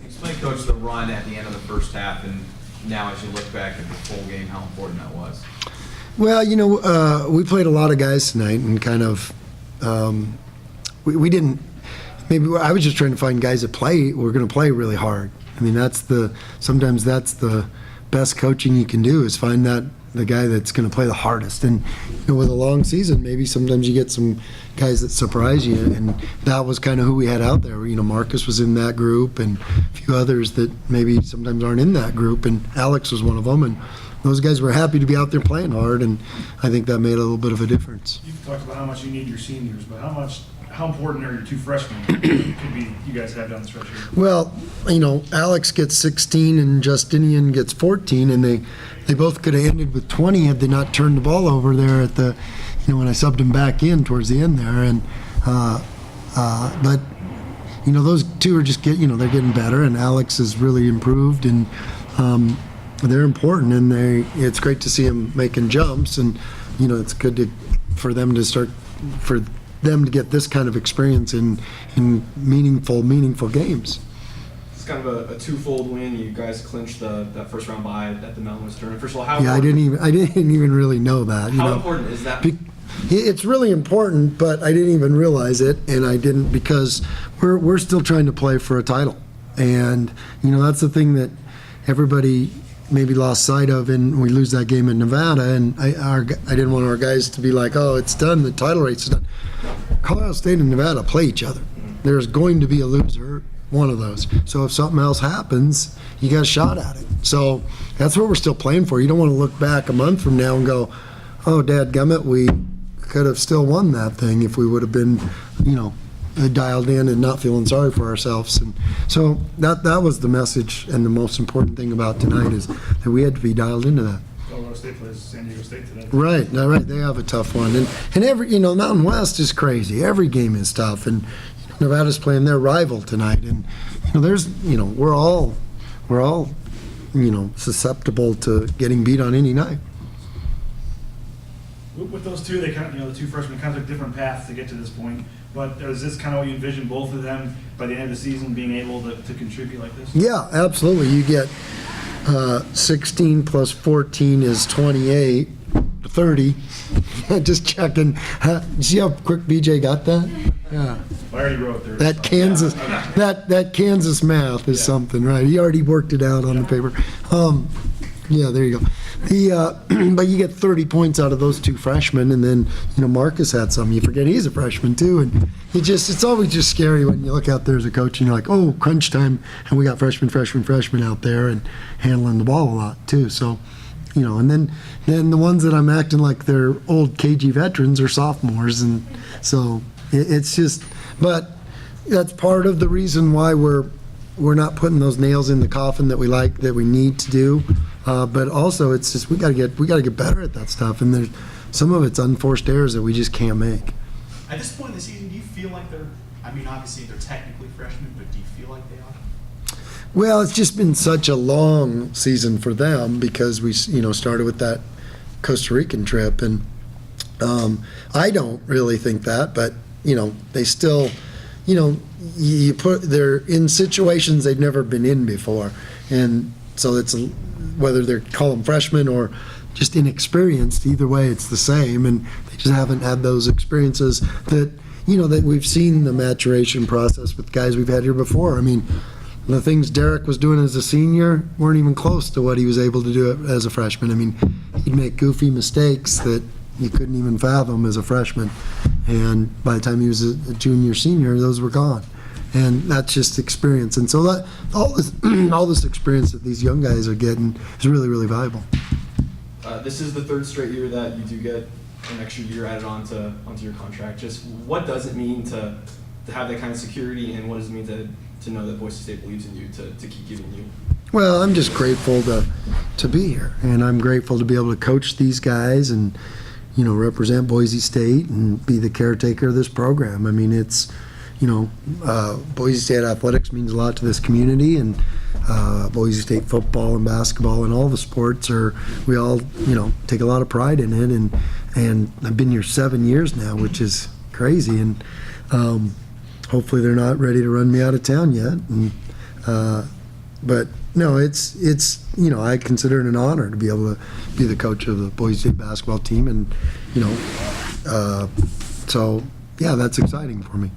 Explain, Coach, the run at the end of the first half, and now as you look back at the full game, how important that was. Well, we played a lot of guys tonight, and kind of we didn't. Maybe I was just trying to find guys that were going to play really hard. I mean, sometimes that's the best coaching you can do, is find the guy that's going to play the hardest. And with a long season, maybe sometimes you get some guys that surprise you, and that was kind of who we had out there. Marcus was in that group, and a few others that maybe sometimes aren't in that group, and Alex was one of them. And those guys were happy to be out there playing hard, and I think that made a little bit of a difference. You've talked about how much you need your seniors, but how important are your two freshmen? Could be you guys have down the stretch here. Well, Alex gets 16 and Justinian gets 14, and they both could have ended with 20 had they not turned the ball over there at the, when I subbed him back in towards the end there. And but those two are just they're getting better, and Alex has really improved, and they're important, and it's great to see them making jumps, and it's good for them to get this kind of experience in meaningful games. It's kind of a twofold win. You guys clinched that first round bye at the Mountain West tournament. First of all, I didn't even really know that. How important is that? It's really important, but I didn't even realize it, and I didn't, because we're still trying to play for a title, and that's the thing that everybody maybe lost sight of, and we lose that game in Nevada, and I didn't want our guys to be like, oh, it's done, the title race is done. Colorado State and Nevada play each other. There's going to be a loser, one of those. So if something else happens, you got a shot at it. So that's what we're still playing for. You don't want to look back a month from now and go, oh, dadgummit, we could have still won that thing if we would have been, dialed in and not feeling sorry for ourselves. And so that was the message, and the most important thing about tonight is that we had to be dialed into that. Colorado State plays San Diego State today. Right. They have a tough one, and every Mountain West is crazy. Every game is tough, and Nevada's playing their rival tonight, and we're all susceptible to getting beat on any night. With those two, they the two freshmen kind of took different paths to get to this point. But is this kind of what you envision, both of them by the end of the season being able to contribute like this? Yeah, absolutely. You get 16 plus 14 is 28, 30. Just checking. See how quick BJ got that? Yeah. I already wrote there. That Kansas, that Kansas math is something, right? He already worked it out on the paper. Yeah, there you go. But you get 30 points out of those two freshmen, and then Marcus had some. You forget he's a freshman too, and it's always just scary when you look out there as a coach and you're like, oh, crunch time, and we got freshman out there and handling the ball a lot too. So, and then the ones that I'm acting like they're old KG veterans are sophomores, and so it's just. But that's part of the reason why we're not putting those nails in the coffin that we need to do. But also, it's just we got to get better at that stuff, and there's some of it's unforced errors that we just can't make. At this point in the season, do you feel like obviously they're technically freshmen, but do you feel like they are? Well, it's just been such a long season for them because we started with that Costa Rican trip, and I don't really think that, but they still, they're in situations they've never been in before, and so it's whether they call them freshmen or just inexperienced, either way it's the same, and they just haven't had those experiences that that we've seen the maturation process with guys we've had here before. I mean, the things Derek was doing as a senior weren't even close to what he was able to do as a freshman. I mean, he'd make goofy mistakes that you couldn't even fathom as a freshman, and by the time he was a junior, senior, those were gone. And that's just experience. And so that all this experience that these young guys are getting is really, really valuable. This is the third straight year that you do get an extra year added onto your contract. Just what does it mean to have that kind of security, and what does it mean to know that Boise State believes in you to keep giving you? Well, I'm just grateful to be here, and I'm grateful to be able to coach these guys and represent Boise State and be the caretaker of this program. I mean, it's Boise State athletics means a lot to this community, and Boise State football and basketball and all the sports we all take a lot of pride in it, and I've been here 7 years now, which is crazy, and hopefully they're not ready to run me out of town yet, and But no, it's you know, I consider it an honor to be able to be the coach of the Boise State basketball team, and you know, so yeah, that's exciting for me.